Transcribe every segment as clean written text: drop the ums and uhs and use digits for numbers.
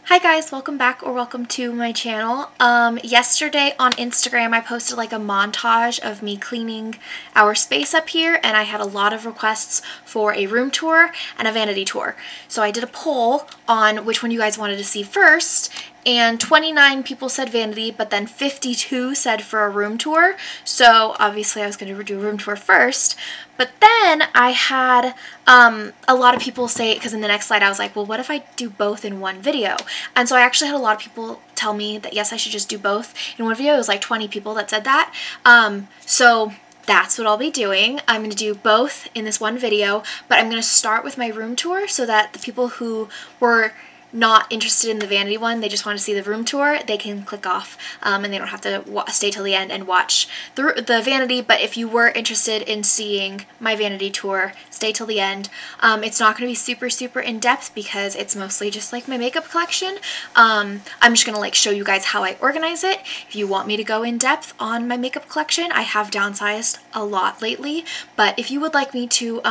Hi guys, welcome back or welcome to my channel. Yesterday on Instagram I posted like a montage of me cleaning our space up here, and I had a lot of requests for a room tour and a vanity tour. So I did a poll on which one you guys wanted to see first, and 29 people said vanity, but then 52 said for a room tour. So obviously I was going to do a room tour first. But then I had a lot of people say, because in the next slide I was like, well, what if I do both in one video? And so I actually had a lot of people tell me that yes, I should just do both in one video. It was like 20 people that said that. So that's what I'll be doing. I'm going to do both in this one video, but I'm going to start with my room tour so that the people who were not interested in the vanity one, they just want to see the room tour, they can click off and they don't have to stay till the end and watch the vanity. But if you were interested in seeing my vanity tour, stay till the end. It's not going to be super in-depth because it's mostly just like my makeup collection. I'm just going to like show you guys how I organize it. If you want me to go in depth on my makeup collection, I have downsized a lot lately, but if you would like me to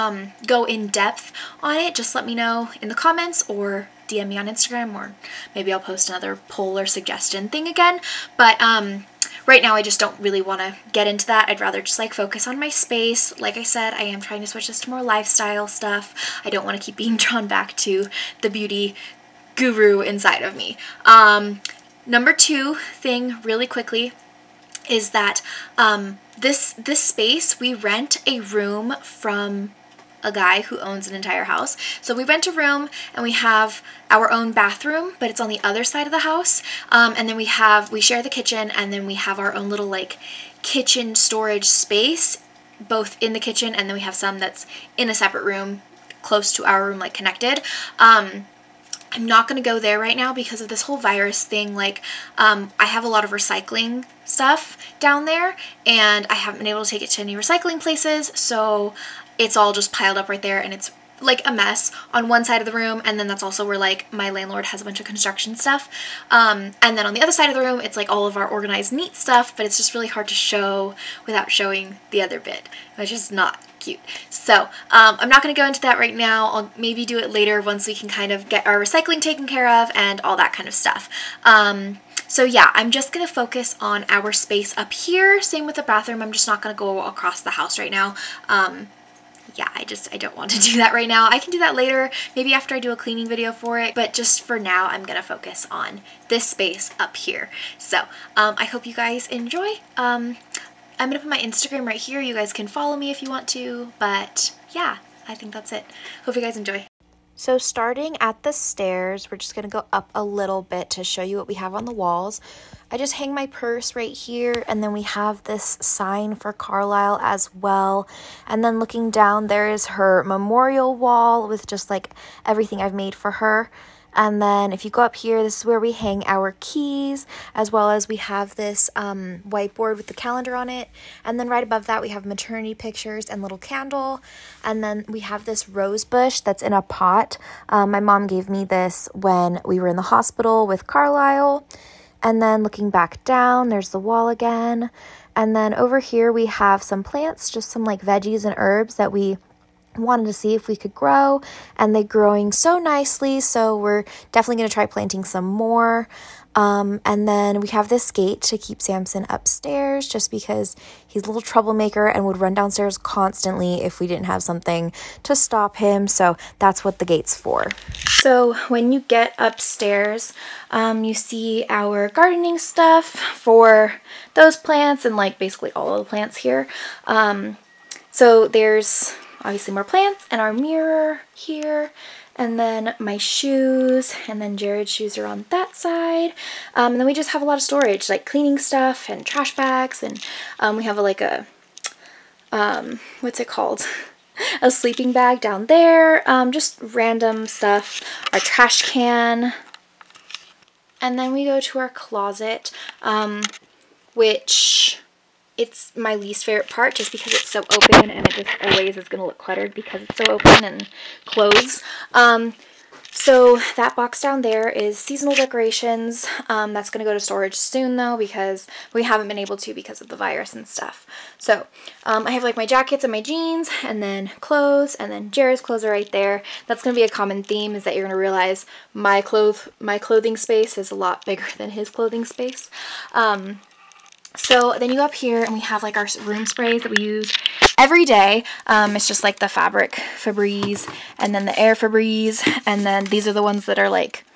go in depth on it, just let me know in the comments or DM me on Instagram, or maybe I'll post another poll or suggestion thing again. But right now I just don't really want to get into that. I'd rather just like focus on my space. Like I said, I am trying to switch this to more lifestyle stuff. I don't want to keep being drawn back to the beauty guru inside of me. Number two thing really quickly is that this space, we rent a room from a guy who owns an entire house. So we rent a room and we have our own bathroom, but it's on the other side of the house. And then we share the kitchen, and then we have our own little like kitchen storage space, both in the kitchen, and then we have some that's in a separate room close to our room, like connected. I'm not going to go there right now because of this whole virus thing. Like, I have a lot of recycling stuff down there, and I haven't been able to take it to any recycling places, so it's all just piled up right there, and it's like a mess on one side of the room, and then that's also where like my landlord has a bunch of construction stuff. And then on the other side of the room, it's like all of our organized neat stuff, but it's just really hard to show without showing the other bit, which is not cute. So I'm not going to go into that right now. I'll maybe do it later once we can kind of get our recycling taken care of and all that kind of stuff. So yeah, I'm just going to focus on our space up here. Same with the bathroom. I'm just not going to go across the house right now. Yeah, I don't want to do that right now. I can do that later, maybe after I do a cleaning video for it, but just for now, I'm going to focus on this space up here. So, I hope you guys enjoy. I'm going to put my Instagram right here. You guys can follow me if you want to, but yeah, I think that's it. Hope you guys enjoy. So starting at the stairs, we're just going to go up a little bit to show you what we have on the walls. I just hang my purse right here, and then we have this sign for Carlisle as well. And then looking down, there is her memorial wall with just like everything I've made for her. And then if you go up here, this is where we hang our keys, as well as we have this whiteboard with the calendar on it. And then right above that, we have maternity pictures and little candle. And then we have this rose bush that's in a pot. My mom gave me this when we were in the hospital with Carlisle. And then looking back down, there's the wall again. And then over here, we have some plants, just some like veggies and herbs that we wanted to see if we could grow, and they're growing so nicely, so we're definitely going to try planting some more. And then we have this gate to keep Samson upstairs, just because he's a little troublemaker and would run downstairs constantly if we didn't have something to stop him, so that's what the gate's for. So when you get upstairs, you see our gardening stuff for those plants and like basically all of the plants here. So there's obviously more plants, and our mirror here, and then my shoes, and then Jared's shoes are on that side. And then we just have a lot of storage, like cleaning stuff and trash bags, and we have what's it called? A sleeping bag down there, just random stuff, our trash can. And then we go to our closet, which it's my least favorite part just because it's so open, and it just always is going to look cluttered because it's so open and closed. So that box down there is seasonal decorations. That's going to go to storage soon though, because we haven't been able to because of the virus and stuff. So I have like my jackets and my jeans, and then clothes, and then Jared's clothes are right there. That's going to be a common theme, is that you're going to realize my clothing space is a lot bigger than his clothing space. So then you go up here and we have like our room sprays that we use every day. It's just like the fabric Febreze and then the air Febreze, and then these are the ones that are like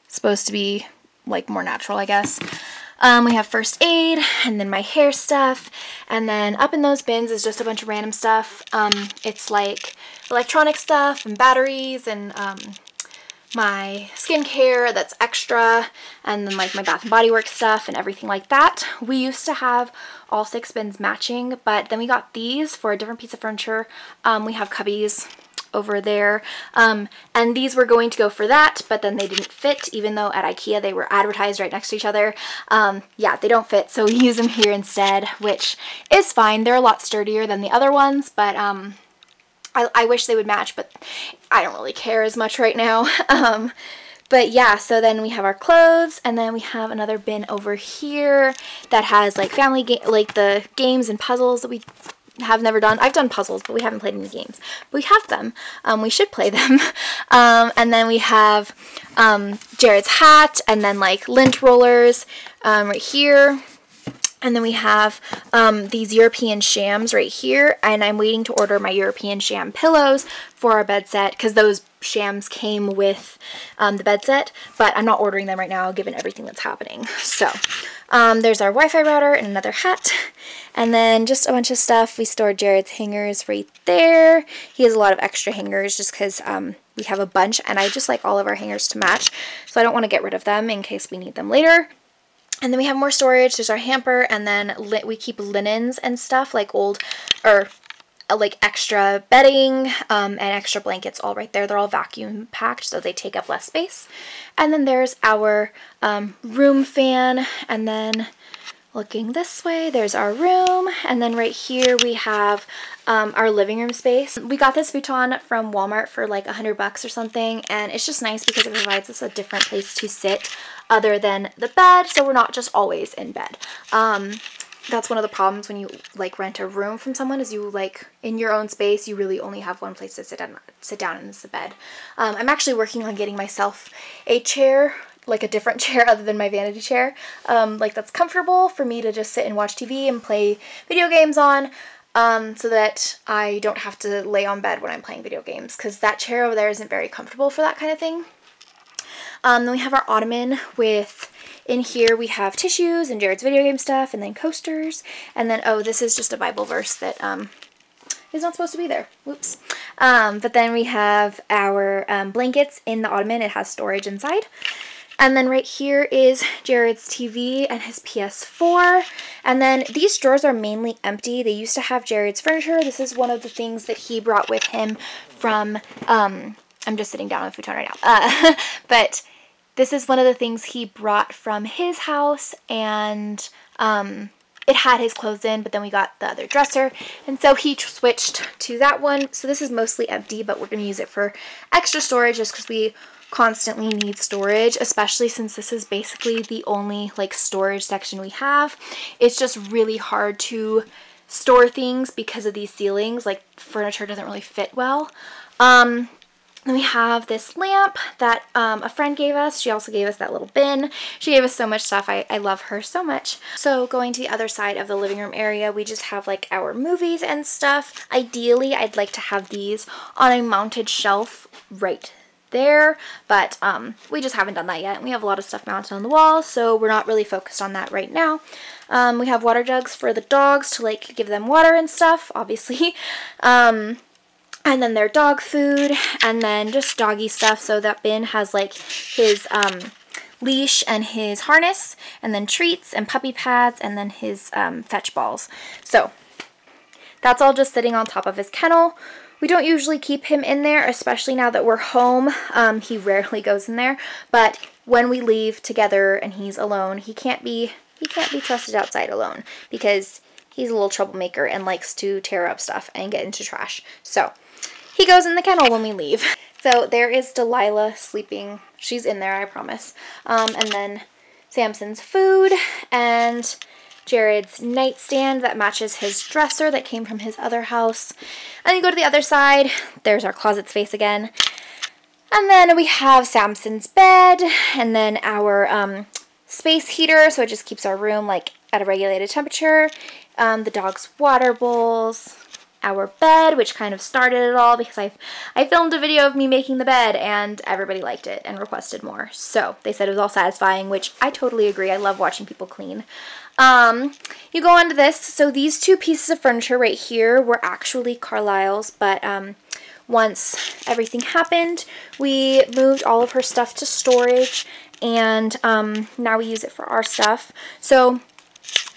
supposed to be like more natural, I guess. We have first aid, and then my hair stuff, and then up in those bins is just a bunch of random stuff. It's like electronic stuff and batteries and my skincare that's extra, and then like my Bath and Body Works stuff and everything like that. We used to have all 6 bins matching, but then we got these for a different piece of furniture. We have cubbies over there, and these were going to go for that, but then they didn't fit, even though at IKEA they were advertised right next to each other. Yeah, they don't fit, so we use them here instead, which is fine. They're a lot sturdier than the other ones, but I wish they would match, but I don't really care as much right now. But yeah, so then we have our clothes, and then we have another bin over here that has like like the games and puzzles that we have never done. I've done puzzles, but we haven't played any games. But we have them. We should play them. And then we have Jared's hat, and then like lint rollers right here. And then we have these European shams right here, and I'm waiting to order my European sham pillows for our bed set, because those shams came with the bed set, but I'm not ordering them right now given everything that's happening. So there's our Wi-Fi router and another hat, and then just a bunch of stuff. We stored Jared's hangers right there. He has a lot of extra hangers just because we have a bunch, and I just like all of our hangers to match, so I don't want to get rid of them in case we need them later. And then we have more storage. There's our hamper, and then we keep linens and stuff, like old, or like extra bedding and extra blankets all right there. They're all vacuum packed, so they take up less space. And then there's our room fan, and then looking this way, there's our room, and then right here we have our living room space. We got this futon from Walmart for like $100 or something, and it's just nice because it provides us a different place to sit other than the bed, so we're not just always in bed. That's one of the problems when you like rent a room from someone, is you like in your own space you really only have one place to sit down, and it's the bed. I'm actually working on getting myself a chair, like a different chair other than my vanity chair, like that's comfortable for me to just sit and watch TV and play video games on, so that I don't have to lay on bed when I'm playing video games, because that chair over there isn't very comfortable for that kind of thing. Then we have our ottoman with, in here we have tissues and Jared's video game stuff, and then coasters, and then, oh, this is just a Bible verse that is not supposed to be there. Whoops. But then we have our blankets in the ottoman. It has storage inside. And then right here is Jared's TV and his PS4. And then these drawers are mainly empty. They used to have Jared's furniture. This is one of the things that he brought with him from, I'm just sitting down on a futon right now. But this is one of the things he brought from his house, and it had his clothes in, but then we got the other dresser, and so he switched to that one. So this is mostly empty, but we're going to use it for extra storage just because we constantly need storage, especially since this is basically the only like storage section we have. It's just really hard to store things because of these ceilings. Like furniture doesn't really fit well. Then we have this lamp that a friend gave us. She also gave us that little bin. She gave us so much stuff. I love her so much. So going to the other side of the living room area, we just have like our movies and stuff. Ideally, I'd like to have these on a mounted shelf right there, but we just haven't done that yet. We have a lot of stuff mounted on the wall, so we're not really focused on that right now. We have water jugs for the dogs to like give them water and stuff, obviously. And then their dog food, and then just doggy stuff. So that bin has like his leash and his harness, and then treats and puppy pads, and then his fetch balls. So that's all just sitting on top of his kennel. We don't usually keep him in there, especially now that we're home. He rarely goes in there, but when we leave together and he's alone, he can't be trusted outside alone, because he's a little troublemaker and likes to tear up stuff and get into trash. So he goes in the kennel when we leave. So there is Delilah sleeping. She's in there, I promise. And then Samson's food and Jared's nightstand that matches his dresser that came from his other house. And you go to the other side, there's our closet space again. And then we have Samson's bed and then our space heater, so it just keeps our room like at a regulated temperature. The dog's water bowls, our bed, which kind of started it all because I filmed a video of me making the bed and everybody liked it and requested more. So they said it was all satisfying, which I totally agree. I love watching people clean. You go on to this. So these two pieces of furniture right here were actually Carlisle's, but once everything happened, we moved all of her stuff to storage, and now we use it for our stuff. So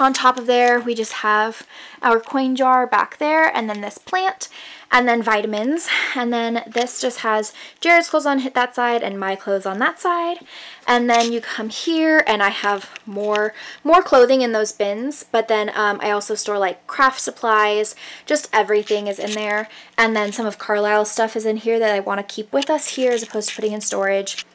on top of there, we just have our coin jar back there, and then this plant, and then vitamins, and then this just has Jared's clothes on that side and my clothes on that side. And then you come here, and I have more clothing in those bins, but then I also store like craft supplies, just everything is in there. And then some of Carlisle's stuff is in here that I want to keep with us here as opposed to putting in storage.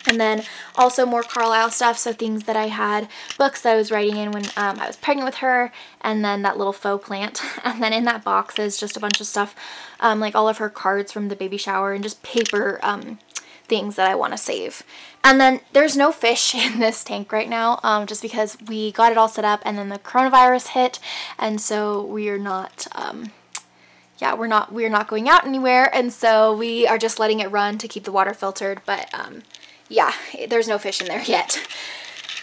And then also more Carlisle stuff, so things that I had, books that I was writing in when I was pregnant with her, and then that little faux plant. And then in that box is just a bunch of stuff, like all of her cards from the baby shower and just paper things that I want to save. And then there's no fish in this tank right now, just because we got it all set up and then the coronavirus hit, and so we are not... yeah, we're not going out anywhere, and so we are just letting it run to keep the water filtered, but yeah, there's no fish in there yet.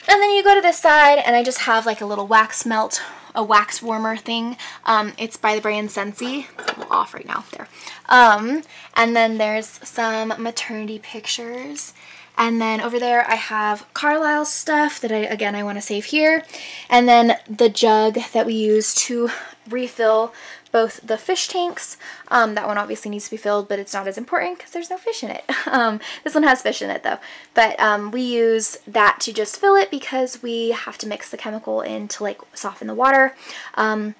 And then you go to this side, and I just have like a little wax melt, a wax warmer thing. It's by the brand Scentsy. It's a little off right now there. And then there's some maternity pictures. And then over there I have Carlisle's stuff that I want to save here. And then the jug that we use to refill both the fish tanks. That one obviously needs to be filled, but it's not as important because there's no fish in it. This one has fish in it though. But we use that to just fill it because we have to mix the chemical in to like soften the water. And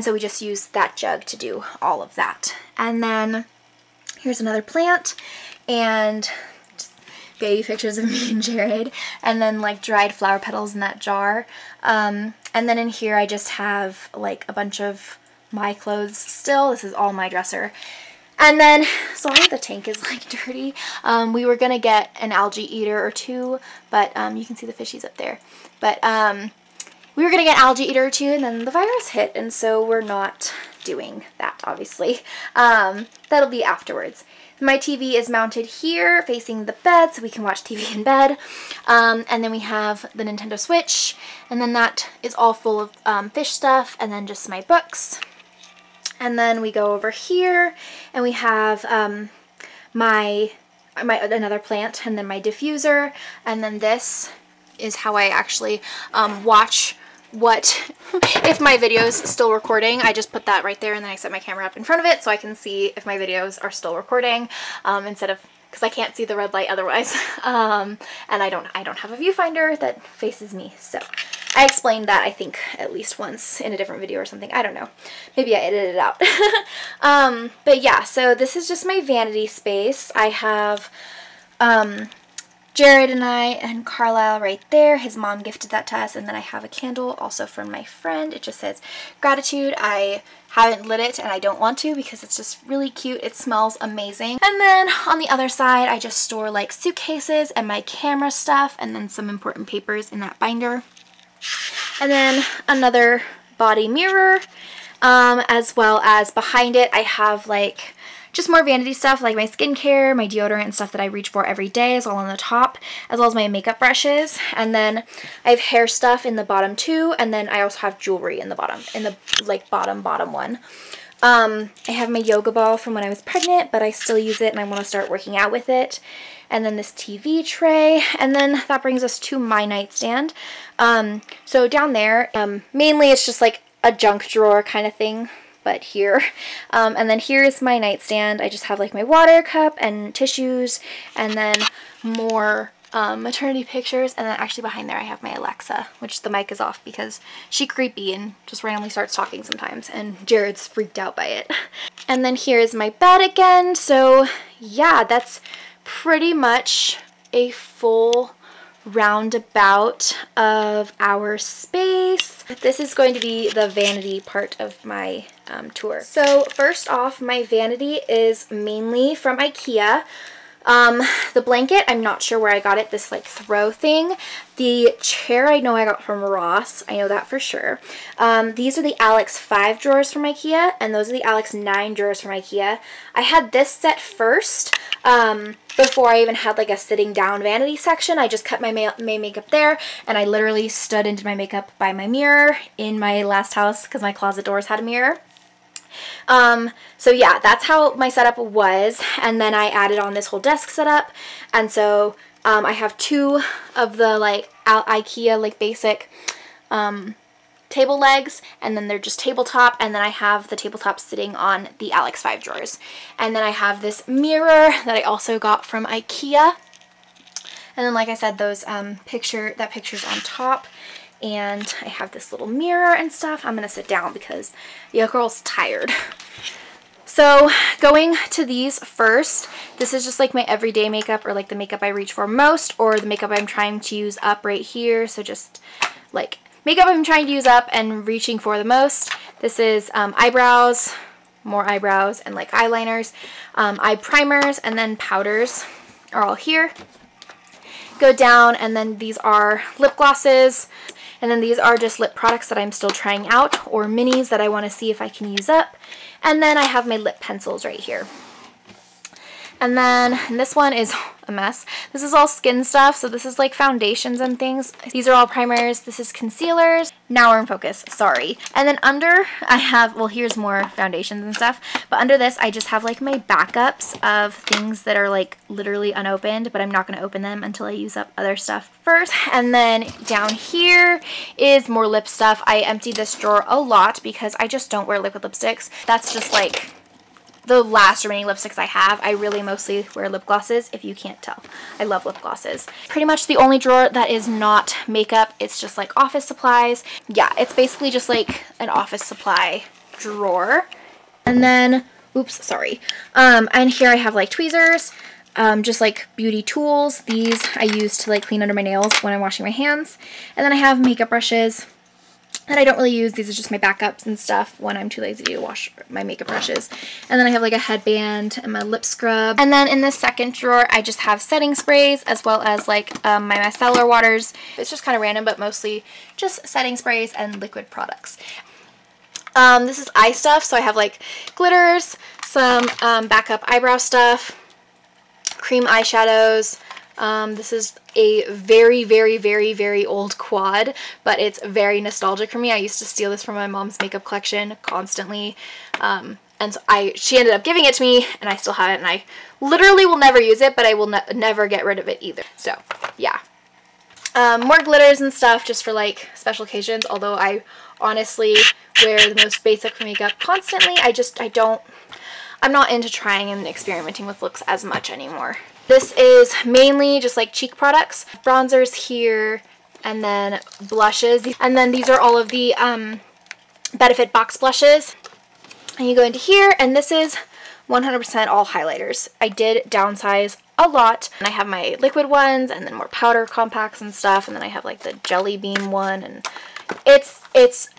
so we just use that jug to do all of that. And then here's another plant and baby pictures of me and Jared, and then like dried flower petals in that jar. And then in here I just have like a bunch of my clothes still. This is all my dresser. And then, sorry the tank is like dirty. We were gonna get an algae eater or two, but you can see the fishies up there. But we were gonna get an algae eater or two, and then the virus hit, and so we're not doing that, obviously. That'll be afterwards. My TV is mounted here facing the bed so we can watch TV in bed. And then we have the Nintendo Switch, and then that is all full of fish stuff, and then just my books. And then we go over here and we have another plant, and then my diffuser, and then this is how I actually watch if my video's still recording. I just put that right there, and then I set my camera up in front of it so I can see if my videos are still recording, instead of, because I can't see the red light otherwise. And I don't have a viewfinder that faces me, so I explained that I think at least once in a different video or something. I don't know. Maybe I edited it out. But yeah, so this is just my vanity space. I have Jared and I and Carlisle right there. His mom gifted that to us, and then I have a candle also from my friend. It just says gratitude. I haven't lit it and I don't want to because it's just really cute. It smells amazing. And then on the other side I just store like suitcases and my camera stuff, and then some important papers in that binder. And then another body mirror, as well as behind it I have like just more vanity stuff like my skincare, my deodorant, and stuff that I reach for every day is all on the top, as well as my makeup brushes. And then I have hair stuff in the bottom too, and then I also have jewelry in the bottom, in the like bottom one. I have my yoga ball from when I was pregnant, but I still use it and I want to start working out with it. And then this TV tray, and then that brings us to my nightstand. So down there, mainly it's just like a junk drawer kind of thing, but here. And then here's my nightstand. I just have like my water cup and tissues, and then more maternity pictures, and then actually behind there I have my Alexa, which the mic is off because she's creepy and just randomly starts talking sometimes, and Jared's freaked out by it. And then here is my bed again. So yeah, that's pretty much a full roundabout of our space. This is going to be the vanity part of my tour. So first off, my vanity is mainly from IKEA. The blanket, I'm not sure where I got it, this like throw thing. The chair I know I got from Ross, I know that for sure. These are the Alex 5 drawers from IKEA, and those are the Alex 9 drawers from IKEA. I had this set first, before I even had like a sitting down vanity section. I just cut my makeup there, and I literally stood and did my makeup by my mirror in my last house because my closet doors had a mirror. So yeah, that's how my setup was, and then I added on this whole desk setup, and so I have 2 of the like IKEA like basic table legs, and then they're just tabletop, and then I have the tabletop sitting on the Alex 5 drawers, and then I have this mirror that I also got from IKEA, and then like I said, those picture's on top. And I have this little mirror and stuff. I'm gonna sit down because the girl's tired. So going to these first, this is just like my everyday makeup, or like the makeup I reach for most, or the makeup I'm trying to use up right here. So just like makeup I'm trying to use up and reaching for the most. This is eyebrows, more eyebrows, and like eyeliners, eye primers, and then powders are all here. Go down, and then these are lip glosses. And then these are just lip products that I'm still trying out, or minis that I want to see if I can use up. And then I have my lip pencils right here. And then this one is a mess. This is all skin stuff, so this is like foundations and things. These are all primers. This is concealers. Now we're in focus, sorry. And then under I have, well, here's more foundations and stuff, but under this I just have like my backups of things that are like literally unopened, but I'm not going to open them until I use up other stuff first. And then down here is more lip stuff. I emptied this drawer a lot because I just don't wear liquid lipsticks. That's just like the last remaining lipsticks I have. I really mostly wear lip glosses, if you can't tell. I love lip glosses. Pretty much the only drawer that is not makeup. It's just like office supplies. Yeah, it's basically just like an office supply drawer. And then, oops, sorry. And here I have like tweezers, just like beauty tools. These I use to like clean under my nails when I'm washing my hands. And then I have makeup brushes that I don't really use. These are just my backups and stuff when I'm too lazy to wash my makeup brushes. And then I have like a headband and my lip scrub. And then in this second drawer, I just have setting sprays as well as like my micellar waters. It's just kind of random, but mostly just setting sprays and liquid products. This is eye stuff, so I have like glitters, some backup eyebrow stuff, cream eyeshadows. This is a very, very, very, very old quad, but it's very nostalgic for me. I used to steal this from my mom's makeup collection constantly, and so she ended up giving it to me, and I still have it, and I literally will never use it, but I will never get rid of it either. So, yeah. More glitters and stuff just for, like, special occasions, although I honestly wear the most basic makeup constantly. I'm not into trying and experimenting with looks as much anymore. This is mainly just like cheek products, bronzers here, and then blushes. And then these are all of the Benefit box blushes. And you go into here, and this is 100% all highlighters. I did downsize a lot. And I have my liquid ones, and then more powder compacts and stuff, and then I have like the Jelly Bean one, and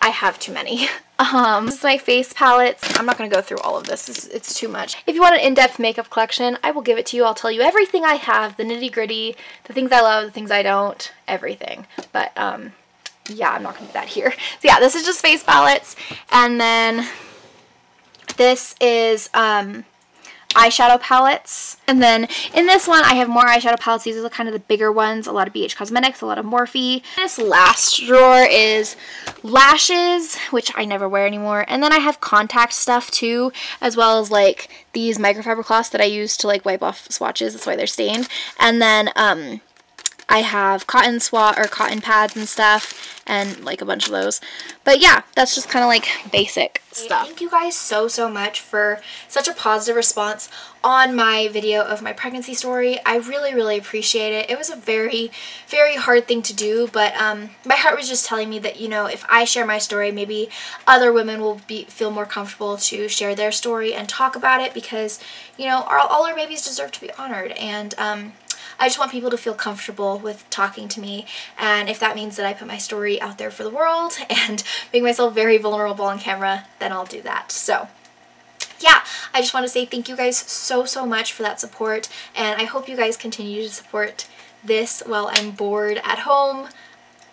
I have too many. This is my face palettes. I'm not going to go through all of this. It's too much. If you want an in-depth makeup collection, I will give it to you. I'll tell you everything I have, the nitty-gritty, the things I love, the things I don't, everything. But, yeah, I'm not going to do that here. So, yeah, this is just face palettes. And then this is, eyeshadow palettes. And then in this one, I have more eyeshadow palettes. These are the kind of the bigger ones. A lot of BH Cosmetics, a lot of Morphe. This last drawer is lashes, which I never wear anymore. And then I have contact stuff too, as well as like these microfiber cloths that I use to like wipe off swatches. That's why they're stained. And then I have cotton pads and stuff. and like a bunch of those. But yeah, that's just kind of like basic stuff. Thank you guys so much for such a positive response on my video of my pregnancy story. I really appreciate it. It was a very hard thing to do, but my heart was just telling me that, you know, if I share my story, maybe other women will feel more comfortable to share their story and talk about it, because, you know, all our babies deserve to be honored, and I just want people to feel comfortable with talking to me, and if that means that I put my story out there for the world and make myself very vulnerable on camera, then I'll do that. So yeah, I just want to say thank you guys so much for that support, and I hope you guys continue to support this while I'm bored at home.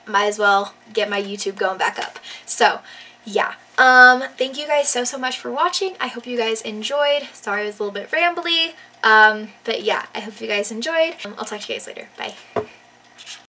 Might as well get my YouTube going back up. So yeah, thank you guys so much for watching. I hope you guys enjoyed. Sorry I was a little bit rambly, but yeah, I hope you guys enjoyed. I'll talk to you guys later. Bye.